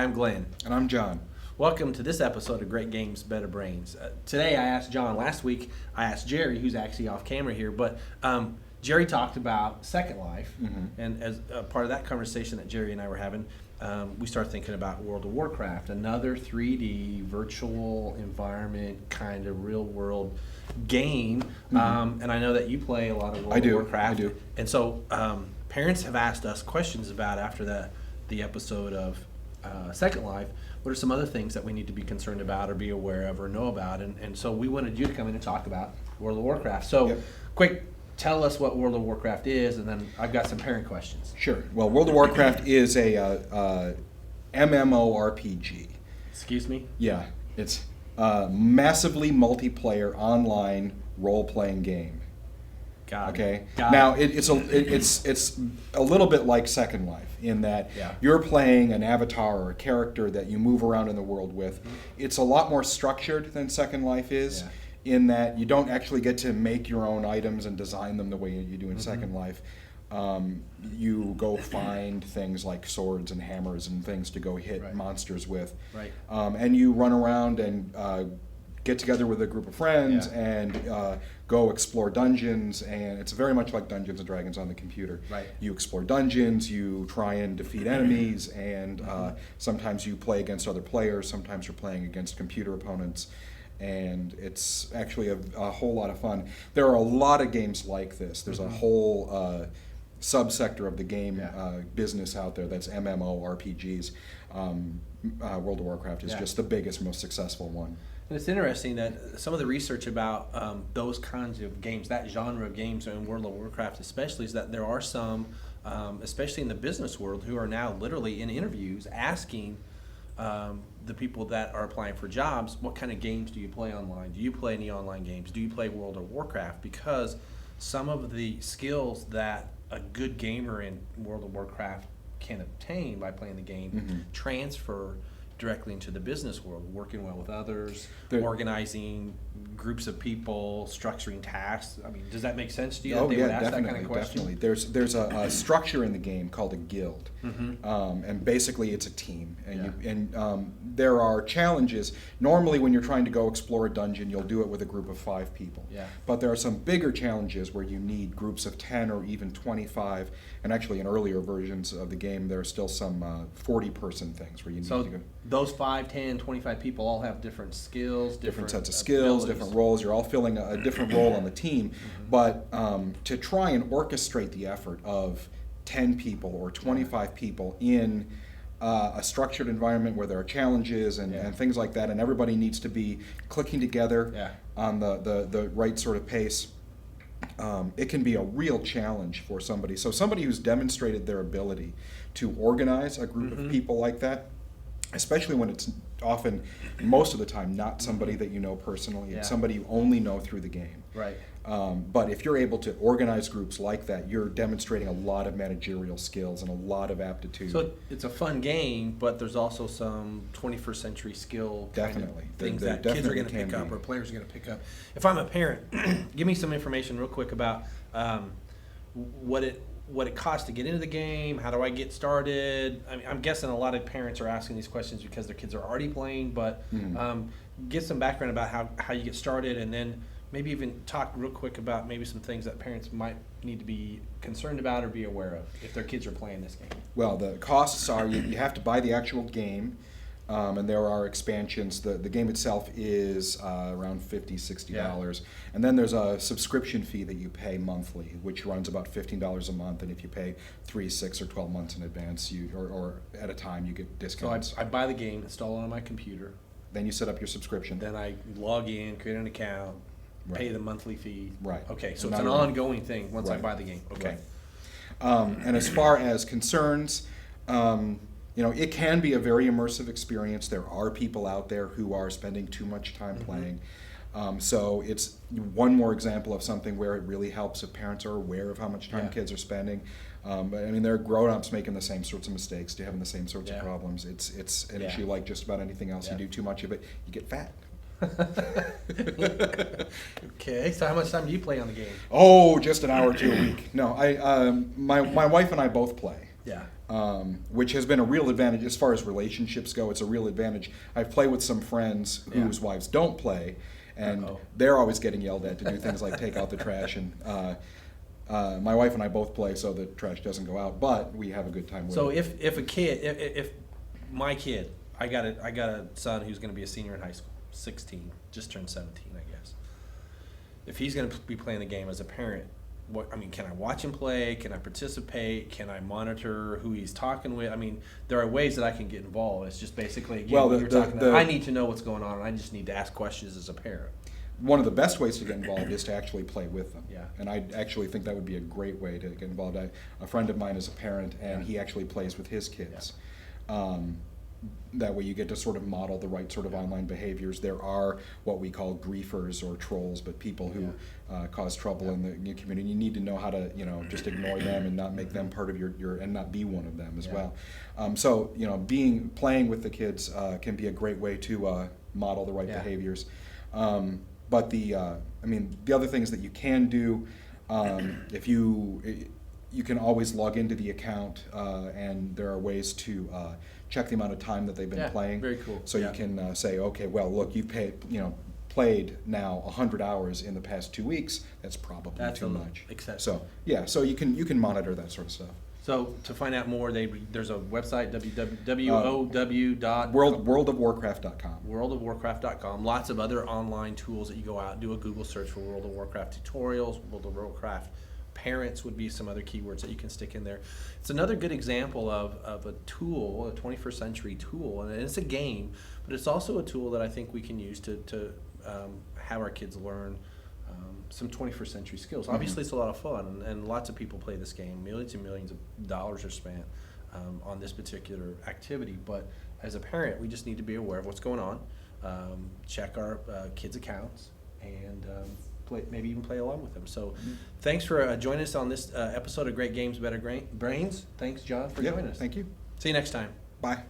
Hi, I'm Glenn. And I'm John. Welcome to this episode of Great Games, Better Brains. Today I asked John. Last week I asked Jerry, who's actually off camera here, but Jerry talked about Second Life, and as a part of that conversation that Jerry and I were having, we started thinking about World of Warcraft, another 3D virtual environment kind of real world game. And I know that you play a lot of World of Warcraft. I do. And so parents have asked us questions about after the episode of Second Life. What are some other things that we need to be concerned about or be aware of or know about? And so we wanted you to come in and talk about World of Warcraft. So quick, tell us what World of Warcraft is, and then I've got some parent questions. Sure. Well, World of Warcraft is a MMORPG. Excuse me? Yeah. It's a massively multiplayer online role-playing game. Got Okay. it. Now it's a little bit like Second Life in that you're playing an avatar or a character that you move around in the world with. It's a lot more structured than Second Life is in that you don't actually get to make your own items and design them the way you do in Second Life. You go find things like swords and hammers and things to go hit monsters with. Right. And you run around and get together with a group of friends and go explore dungeons, and it's very much like Dungeons and Dragons on the computer. Right. You explore dungeons, you try and defeat enemies, and sometimes you play against other players, sometimes you're playing against computer opponents, and it's actually a whole lot of fun. There are a lot of games like this. There's a whole subsector of the game business out there that's MMORPGs. World of Warcraft is just the biggest, most successful one. And it's interesting that some of the research about those kinds of games, that genre of games in World of Warcraft especially, is that there are some, especially in the business world, who are now literally in interviews asking the people that are applying for jobs, what kind of games do you play online? Do you play any online games? Do you play World of Warcraft? Because some of the skills that a good gamer in World of Warcraft can obtain by playing the game transfer directly into the business world, working well with others, organizing groups of people, structuring tasks. I mean, does that make sense to you? Oh, that they yeah, would ask definitely, that kind of question? definitely. There's a structure in the game called a guild, and basically it's a team. And there are challenges. Normally, when you're trying to go explore a dungeon, you'll do it with a group of 5 people. Yeah. But there are some bigger challenges where you need groups of 10 or even 25. And actually, in earlier versions of the game, there are still some 40-person things where you need to go. Those 5, 10, 25 people all have different skills, different sets of skills, different roles. You're all filling a different role on the team. But to try and orchestrate the effort of 10 people or 25 people in a structured environment where there are challenges and things like that, and everybody needs to be clicking together on the right sort of pace, it can be a real challenge for somebody. So somebody who's demonstrated their ability to organize a group of people like that, especially when it's often, most of the time, not somebody that you know personally. It's somebody you only know through the game. Right. But if you're able to organize groups like that, you're demonstrating a lot of managerial skills and a lot of aptitude. So it's a fun game, but there's also some 21st century skill things that kids are going to pick up or players are going to pick up. If I'm a parent, give me some information real quick about what it costs to get into the game. How do I get started? I mean, I'm guessing a lot of parents are asking these questions because their kids are already playing, but get some background about how you get started, and then maybe even talk real quick about maybe some things that parents might need to be concerned about or be aware of if their kids are playing this game. Well, the costs are you have to buy the actual game, and there are expansions. The game itself is around $50, $60. And then there's a subscription fee that you pay monthly, which runs about $15 a month. And if you pay 3, 6, or 12 months in advance, or at a time, you get discounts. So I buy the game, install it on my computer. Then you set up your subscription. Then I log in, create an account, pay the monthly fee. Right. Okay, so it's an ongoing thing once I buy the game. Okay. Right. And as far as concerns, it can be a very immersive experience. There are people out there who are spending too much time playing. So it's one more example of something where it really helps if parents are aware of how much time kids are spending. But I mean, there are grown-ups making the same sorts of mistakes, having the same sorts of problems. It's an issue like just about anything else. You do too much of it, you get fat. Okay, so how much time do you play on the game? Oh, just an hour or two a week. No, my wife and I both play. Yeah. which has been a real advantage as far as relationships go. It's a real advantage. I've played with some friends whose wives don't play, and they're always getting yelled at to do things like take out the trash. And my wife and I both play, so the trash doesn't go out, but we have a good time with So it. if my kid, I got a son who's going to be a senior in high school, 16, just turned 17, I guess. If he's going to be playing the game as a parent, can I watch him play? Can I participate? Can I monitor who he's talking with? I mean, there are ways that I can get involved. It's just basically, again, Well, what you're talking about. I need to know what's going on, and I just need to ask questions as a parent. One of the best ways to get involved is to actually play with them. Yeah. And I actually think that would be a great way to get involved. A friend of mine is a parent, and he actually plays with his kids. That way you get to sort of model the right sort of online behaviors. There are what we call griefers or trolls, but people who cause trouble in the community. You need to know how to, just ignore them and not make them part of your and not be one of them as well. So, playing with the kids can be a great way to model the right behaviors. But the other things that you can do, if you can always log into the account, and there are ways to check the amount of time that they've been playing. Very cool. So you can say, okay, well, look, you played now 100 hours in the past 2 weeks. That's probably too much. Excessive. So you can monitor that sort of stuff. So to find out more, there's a website, www. Worldofwarcraft.com. Worldofwarcraft.com. Lots of other online tools that you go out, do a Google search for World of Warcraft tutorials, World of Warcraft parents would be some other keywords that you can stick in there. It's another good example of a tool, a 21st century tool, and it's a game, but it's also a tool that I think we can use to have our kids learn some 21st century skills. Obviously, it's a lot of fun, and lots of people play this game. Millions and millions of dollars are spent on this particular activity, but as a parent, we just need to be aware of what's going on, check our kids' accounts, and maybe even play along with them. So thanks for joining us on this episode of Great Games, Better Brains. Thanks, John, for joining us. Thank you. See you next time. Bye.